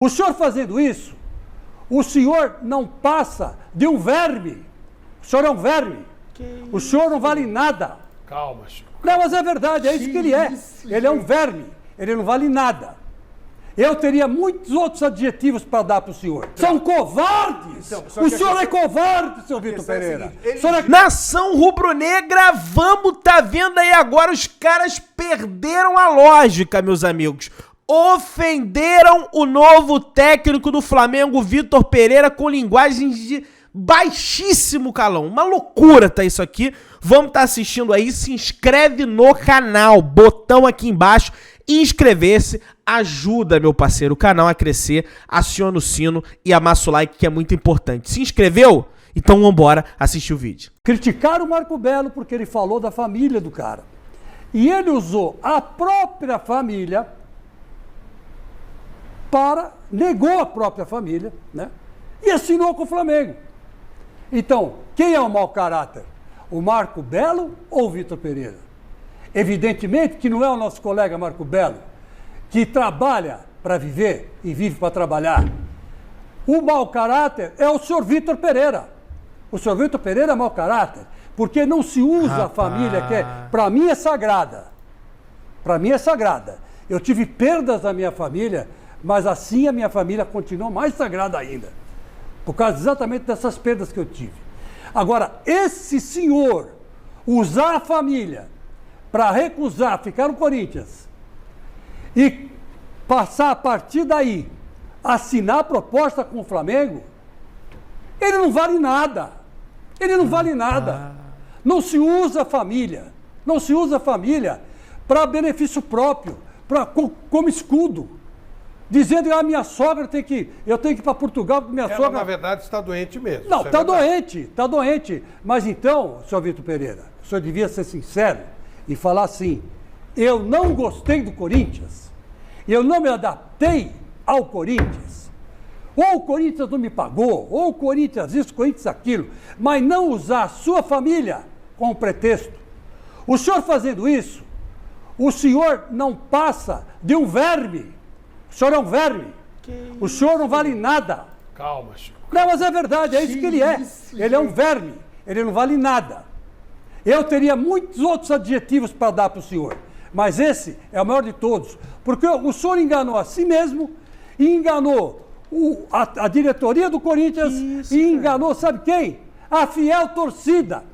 O senhor fazendo isso, o senhor não passa de um verme. O senhor é um verme. O senhor não vale nada. Calma, Chico. Não, mas é verdade, é isso que ele é. Ele é um verme, ele não vale nada. Eu teria muitos outros adjetivos para dar para o senhor. São covardes! Então, o senhor é covarde, seu Vitor Pereira. Nação rubro-negra, vamos tá vendo aí agora, os caras perderam a lógica, meus amigos. Ofenderam o novo técnico do Flamengo, Vitor Pereira, com linguagens de baixíssimo calão. Uma loucura tá isso aqui. Vamos tá assistindo aí, se inscreve no canal, botão aqui embaixo, inscrever-se, ajuda, meu parceiro, o canal a crescer, aciona o sino e amassa o like, que é muito importante. Se inscreveu? Então vambora assistir o vídeo. Criticaram o Marco Belo porque ele falou da família do cara. E ele usou a própria família negou a própria família, né? E assinou com o Flamengo. Então, quem é o mau caráter? O Marco Belo ou o Vitor Pereira? Evidentemente que não é o nosso colega Marco Belo, que trabalha para viver e vive para trabalhar. O mau caráter é o senhor Vitor Pereira. O senhor Vitor Pereira é mau caráter, porque não se usa a família, que para mim é sagrada. Para mim é sagrada. Eu tive perdas da minha família, mas assim a minha família continuou mais sagrada ainda. Por causa exatamente dessas perdas que eu tive. Agora, esse senhor usar a família para recusar ficar no Corinthians e passar a partir daí, assinar a proposta com o Flamengo, ele não vale nada. Ele não vale nada. Não se usa a família. Não se usa a família para benefício próprio, como escudo. Dizendo que a minha sogra eu tenho que ir para Portugal porque minha sogra... na verdade, está doente mesmo. Não, está doente. Mas então, senhor Vitor Pereira, o senhor devia ser sincero e falar assim, eu não gostei do Corinthians, eu não me adaptei ao Corinthians, ou o Corinthians não me pagou, ou o Corinthians isso, o Corinthians aquilo, mas não usar a sua família como pretexto. O senhor fazendo isso, o senhor não passa de um verme. O senhor é um verme. O senhor não vale nada. Calma, Chico. Não, mas é verdade, é isso que ele é. Ele é um verme, ele não vale nada. Eu teria muitos outros adjetivos para dar para o senhor, mas esse é o maior de todos, porque o senhor enganou a si mesmo e enganou a diretoria do Corinthians e enganou, sabe quem? A fiel torcida.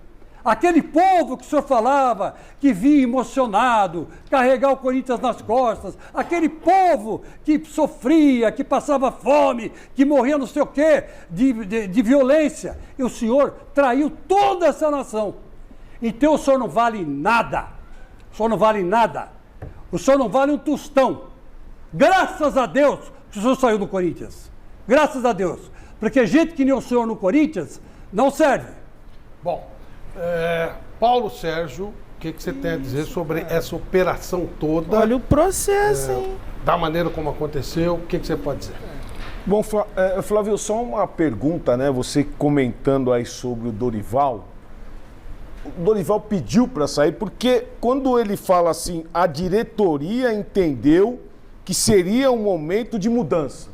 Aquele povo que o senhor falava, que vinha emocionado, carregar o Corinthians nas costas, aquele povo que sofria, que passava fome, que morria não sei o quê, de violência. E o senhor traiu toda essa nação. Então o senhor não vale nada. O senhor não vale nada. O senhor não vale um tostão. Graças a Deus que o senhor saiu do Corinthians. Graças a Deus. Porque gente que nem o senhor no Corinthians não serve. Bom, Paulo Sérgio, o que você tem a dizer sobre essa operação toda? Olha o processo, hein? Da maneira como aconteceu, o que você pode dizer? Bom, Flávio, só uma pergunta, né? Você comentando aí sobre o Dorival. O Dorival pediu para sair porque quando ele fala assim, a diretoria entendeu que seria um momento de mudança.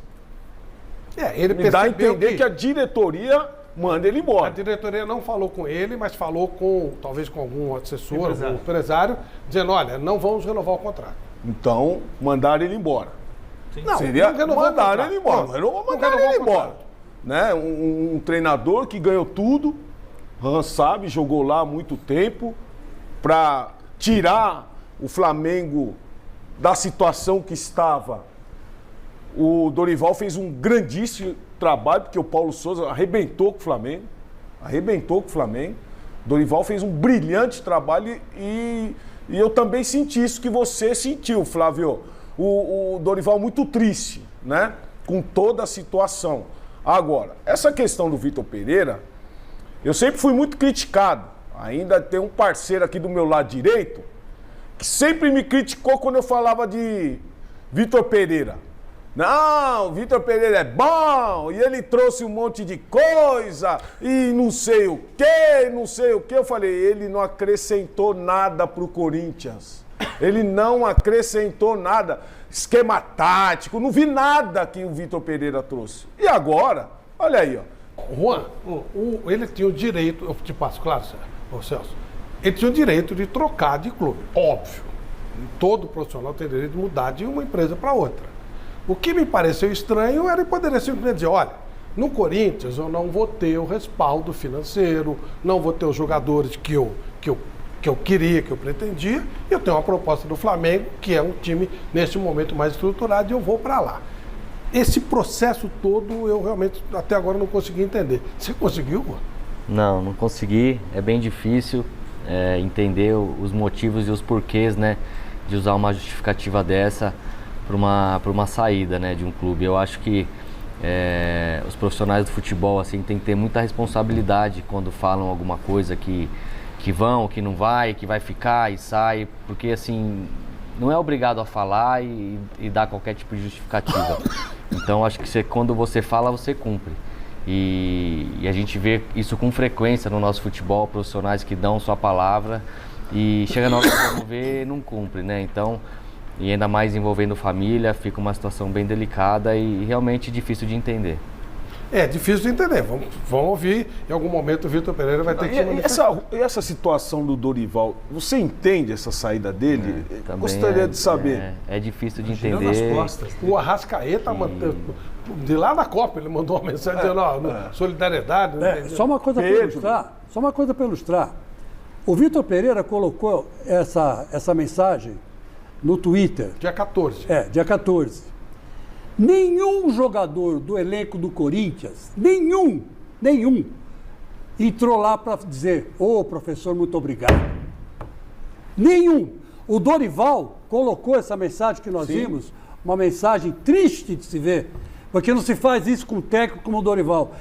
Ele me dá a entender que a diretoria manda ele embora. A diretoria não falou com ele, mas falou talvez com algum assessor, algum empresário, dizendo, olha, não vamos renovar o contrato. Então, mandaram ele embora. Sim. Não, seria mandaram ele embora. Mandaram ele embora. Né? Um treinador que ganhou tudo, Hans sabe, jogou lá há muito tempo, para tirar o Flamengo da situação que estava. O Dorival fez um grandíssimo trabalho, porque o Paulo Souza arrebentou com o Flamengo. Dorival fez um brilhante trabalho e eu também senti isso que você sentiu, Flávio. O Dorival muito triste, né? Com toda a situação. Agora, essa questão do Vitor Pereira, eu sempre fui muito criticado. Ainda tem um parceiro aqui do meu lado direito que sempre me criticou quando eu falava de Vitor Pereira. Não, o Vitor Pereira é bom, e ele trouxe um monte de coisa, e não sei o que. Eu falei, ele não acrescentou nada pro Corinthians. Ele não acrescentou nada. esquema tático, não vi nada que o Vitor Pereira trouxe. E agora, olha aí, ó. Juan, ele tinha o direito, eu te passo, claro, Celso, ele tinha o direito de trocar de clube, óbvio. Todo profissional tem direito de mudar de uma empresa para outra. O que me pareceu estranho era ele poderia simplesmente dizer, olha, no Corinthians eu não vou ter o respaldo financeiro, não vou ter os jogadores que eu queria, que eu pretendia, e eu tenho uma proposta do Flamengo, que é um time, neste momento, mais estruturado, e eu vou para lá. Esse processo todo, eu realmente, até agora, não consegui entender. Você conseguiu, Juan? Não consegui. É bem difícil entender os motivos e os porquês, né, de usar uma justificativa dessa para uma saída, né, de um clube. Eu acho que os profissionais do futebol assim tem que ter muita responsabilidade quando falam alguma coisa que vão, que não vai, que vai ficar e sai, porque assim não é obrigado a falar e dar qualquer tipo de justificativa. Então acho que quando você fala, você cumpre. E a gente vê isso com frequência no nosso futebol, profissionais que dão sua palavra e chega na hora que vamos ver, não cumpre, né? Então, e ainda mais envolvendo família, fica uma situação bem delicada e realmente difícil de entender. É difícil de entender. Vamos ouvir. Em algum momento o Vitor Pereira vai ter que se manifestar. Essa situação do Dorival, você entende essa saída dele? Gostaria de saber. É difícil de entender. O Arrascaeta, de lá da Copa, ele mandou uma mensagem dizendo, solidariedade. Só uma coisa para ilustrar. O Vitor Pereira colocou essa mensagem no Twitter. Dia 14. Dia 14. Nenhum jogador do elenco do Corinthians, nenhum, entrou lá para dizer, professor, muito obrigado. Nenhum. O Dorival colocou essa mensagem que nós vimos, uma mensagem triste de se ver, porque não se faz isso com um técnico como o Dorival.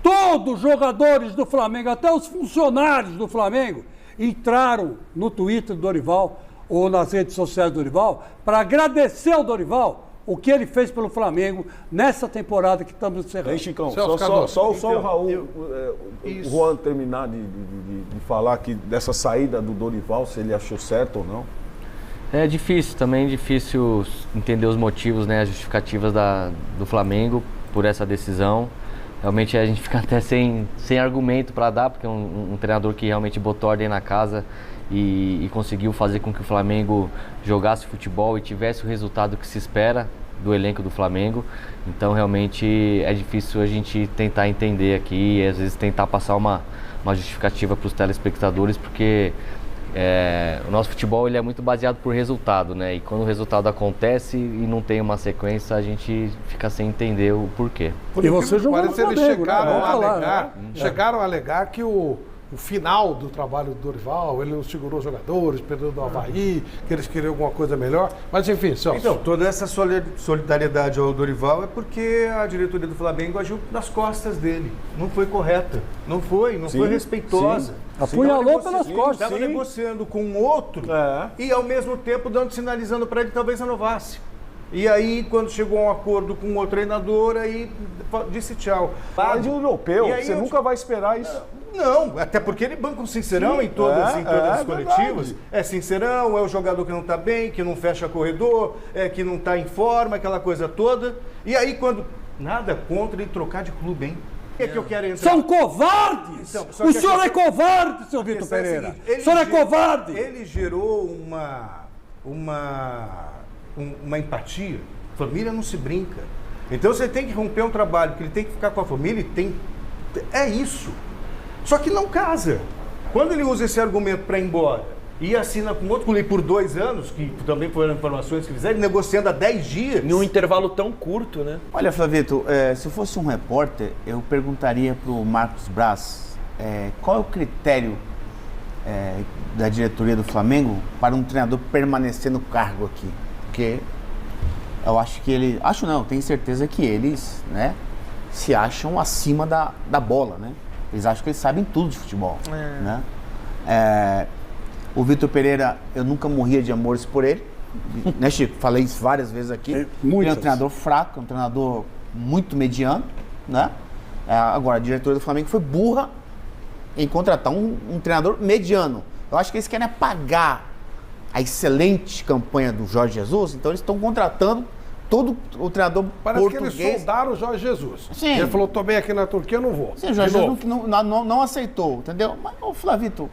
Todos os jogadores do Flamengo, até os funcionários do Flamengo, entraram no Twitter do Dorival ou nas redes sociais do Dorival para agradecer ao Dorival o que ele fez pelo Flamengo nessa temporada que estamos encerrando. Aí, Chicão, só o Raul, o Juan terminar de falar aqui dessa saída do Dorival, se ele achou certo ou não. É difícil entender os motivos, né, as justificativas do Flamengo por essa decisão. Realmente a gente fica até sem argumento para dar, porque é um treinador que realmente botou ordem na casa e conseguiu fazer com que o Flamengo jogasse futebol e tivesse o resultado que se espera do elenco do Flamengo. Então realmente é difícil a gente tentar entender aqui e às vezes tentar passar uma justificativa para os telespectadores, porque o nosso futebol ele é muito baseado por resultado, né? E quando o resultado acontece e não tem uma sequência, a gente fica sem entender o porquê. E você jogou no Flamengo, chegaram a alegar que o final do trabalho do Dorival, ele não segurou os jogadores, perdeu do Avaí, que eles queriam alguma coisa melhor. Mas enfim, Celso. Então, toda essa solidariedade ao Dorival é porque a diretoria do Flamengo agiu nas costas dele. Não foi correta. Não foi respeitosa. Apunhalou pelas costas. Estava negociando com um outro e ao mesmo tempo sinalizando para ele talvez renovasse. E aí, quando chegou a um acordo com outro treinador, aí disse tchau. Mas de um europeu, você nunca vai esperar isso. Não, até porque ele banca um sincerão em todas as coletivas. É sincerão, é o jogador que não está bem, que não fecha corredor, que não está em forma, aquela coisa toda. E aí, quando... Nada contra ele trocar de clube, hein? O que eu quero entrar? São covardes! Então, o senhor é covarde, seu Vitor Pereira! O senhor é covarde! Ele gerou uma empatia. Família não se brinca. Então você tem que romper um trabalho, que ele tem que ficar com a família, é isso. Só que não casa. Quando ele usa esse argumento para ir embora e assina com outro clube por 2 anos, que também foram informações que fizeram, negociando há 10 dias. Num intervalo tão curto, né? Olha, Flavito, se eu fosse um repórter, eu perguntaria para o Marcos Braz qual é o critério da diretoria do Flamengo para um treinador permanecer no cargo aqui. Porque eu acho que ele... Acho não, tenho certeza que eles, né, se acham acima da bola, né? Eles acham que eles sabem tudo de futebol, né? O Vitor Pereira, eu nunca morria de amores por ele, né, Chico? Falei isso várias vezes aqui. Ele é um treinador fraco, um treinador muito mediano, né? Agora, a diretoria do Flamengo foi burra em contratar um treinador mediano. Eu acho que eles querem apagar a excelente campanha do Jorge Jesus, então eles estão contratando todo o treinador Parece português. que eles soldaram o Jorge Jesus. Sim. Ele falou, tô bem aqui na Turquia, eu não vou. Sim, o Jorge Jesus não aceitou, entendeu? Mas, ô Flavito,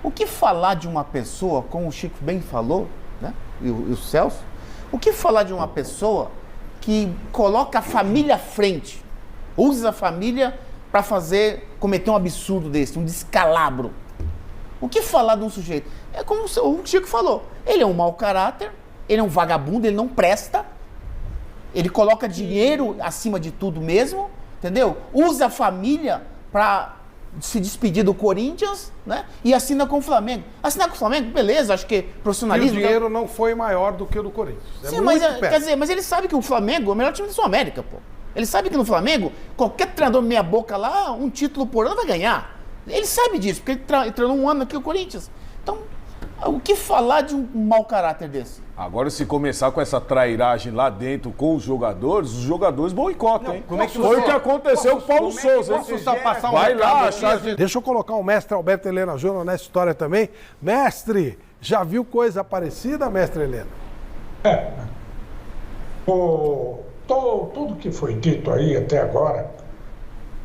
o que falar de uma pessoa, como o Chico bem falou, né? E o Celso, o que falar de uma pessoa que coloca a família à frente, usa a família para cometer um absurdo desse, um descalabro? O que falar de um sujeito? É como o Chico falou, ele é um mau caráter, ele é um vagabundo, ele não presta, ele coloca dinheiro acima de tudo mesmo, entendeu? Usa a família para se despedir do Corinthians, né? E assina com o Flamengo. Assinar com o Flamengo, beleza, acho que E o profissionalismo... dinheiro não foi maior do que o do Corinthians. Sim, mas, quer dizer, mas ele sabe que o Flamengo é o melhor time da Sul-América, pô. Ele sabe que no Flamengo, qualquer treinador meia boca lá, um título por ano vai ganhar. Ele sabe disso, porque ele treinou um ano aqui no Corinthians. Então, o que falar de um mau caráter desse? Agora, se começar com essa trairagem lá dentro com os jogadores boicotam, hein? como é que Foi você- o que aconteceu com o Paulo Souza, hein? Posso só passar um Vai recado lá, aqui? achar... Deixa eu colocar o mestre Alberto Helena Júnior nessa história também. Mestre, já viu coisa parecida, mestre Helena? Tudo que foi dito aí até agora,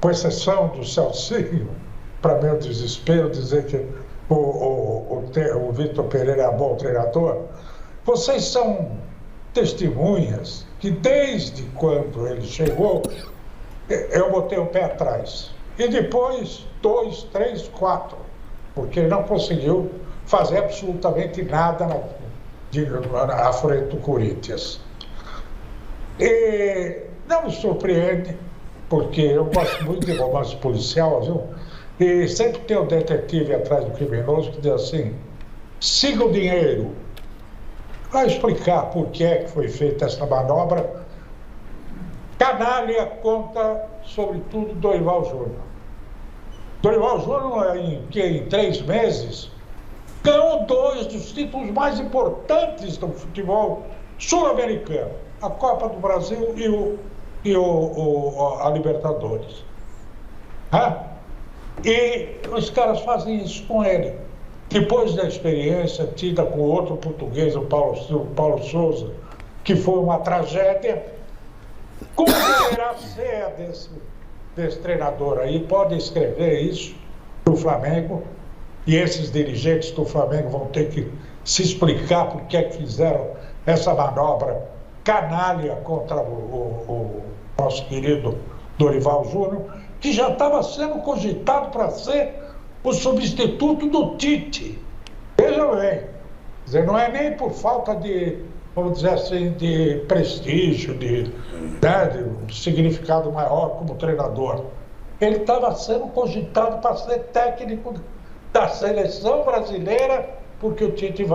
com exceção do Celcinho, para meu desespero, dizer que o Vitor Pereira é um bom treinador, vocês são testemunhas que desde quando ele chegou, eu botei o pé atrás. E depois, 2, 3, 4, porque ele não conseguiu fazer absolutamente nada à frente do Corinthians. E não me surpreende, porque eu gosto muito de romance policial, viu? E sempre tem um detetive atrás do criminoso que diz assim, siga o dinheiro. Vai explicar por que é que foi feita essa manobra. Canalha conta, sobretudo, Dorival Júnior. Dorival Júnior, em 3 meses, ganhou 2 dos títulos mais importantes do futebol sul-americano. A Copa do Brasil e a Libertadores. E os caras fazem isso com ele. Depois da experiência tida com outro português, o Paulo Souza, que foi uma tragédia, como deverá ser a desse treinador aí? Pode escrever isso para o Flamengo, e esses dirigentes do Flamengo vão ter que se explicar por que é que fizeram essa manobra canalha contra o nosso querido Dorival Júnior, que já estava sendo cogitado para ser o substituto do Tite. Veja bem, quer dizer, não é nem por falta de, vamos dizer assim, de prestígio, de um significado maior como treinador. Ele estava sendo cogitado para ser técnico da seleção brasileira, porque o Tite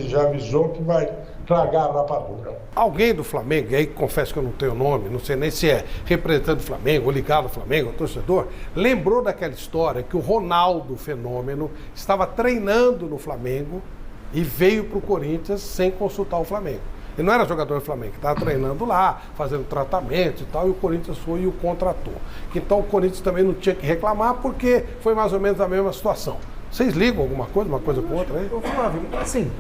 já avisou que vai largar a rapadura. Alguém do Flamengo, e aí confesso que eu não tenho nome, não sei nem se é representante do Flamengo, ou ligado ao Flamengo, ou torcedor, lembrou daquela história que o Ronaldo Fenômeno estava treinando no Flamengo e veio para o Corinthians sem consultar o Flamengo. Ele não era jogador do Flamengo, estava treinando lá, fazendo tratamento e tal, e o Corinthians foi e o contratou. Então o Corinthians também não tinha que reclamar, porque foi mais ou menos a mesma situação. Vocês ligam alguma coisa, uma coisa com outra aí? Eu falava, assim,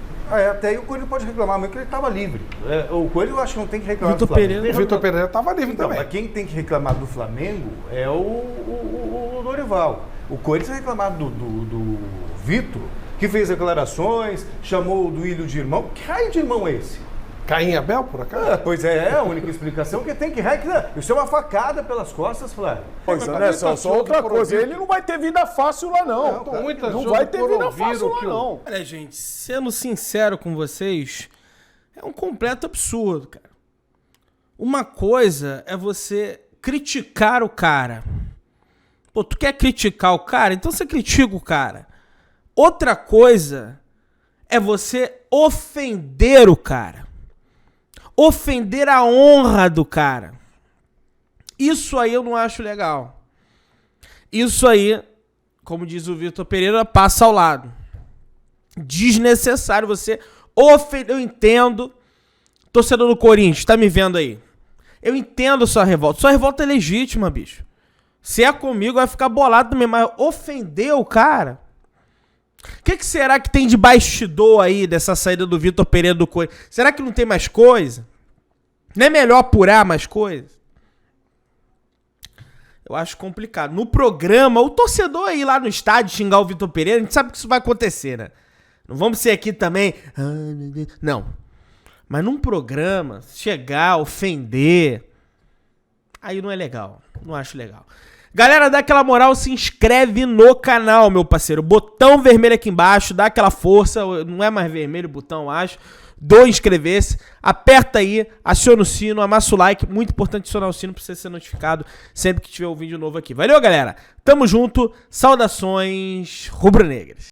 até aí o Coelho pode reclamar, mas que ele estava livre. O Coelho eu acho que não tem que reclamar do Flamengo. O Vitor Pereira estava livre Então, também. mas quem tem que reclamar do Flamengo é o Dorival. O Coelho tem que reclamar do Vitor, que fez declarações, chamou o Duílio de irmão. Que raio de irmão é esse? Caim e Abel, por acaso? Pois é a única explicação que tem que isso é uma facada pelas costas, Flávio. Pois é, né, só outra coisa, ele não vai ter vida fácil lá, não. Não vai ter vida fácil lá, não. Olha, gente, sendo sincero com vocês, é um completo absurdo, cara. Uma coisa é você criticar o cara. Pô, tu quer criticar o cara? Então você critica o cara. Outra coisa é você ofender o cara. Ofender a honra do cara. Isso aí eu não acho legal. Isso aí, como diz o Vitor Pereira, passa ao lado. Desnecessário você ofender. Eu entendo. Torcedor do Corinthians, tá me vendo aí? Eu entendo a sua revolta. Sua revolta é legítima, bicho. Se é comigo, vai ficar bolado também. Mas ofender o cara... O que será que tem de bastidor aí dessa saída do Vitor Pereira do Corinthians? Será que não tem mais coisa? Não é melhor apurar mais coisa? Eu acho complicado. No programa, o torcedor ir lá no estádio xingar o Vitor Pereira, a gente sabe que isso vai acontecer, né? Não vamos ser aqui também... Não. Mas num programa, chegar, ofender... Aí não é legal. Não acho legal. Galera, dá aquela moral, se inscreve no canal, meu parceiro. Botão vermelho aqui embaixo, dá aquela força. Não é mais vermelho o botão, eu acho. Do inscrever-se. Aperta aí, aciona o sino, amassa o like. Muito importante acionar o sino pra você ser notificado sempre que tiver um vídeo novo aqui. Valeu, galera. Tamo junto. Saudações rubro-negras.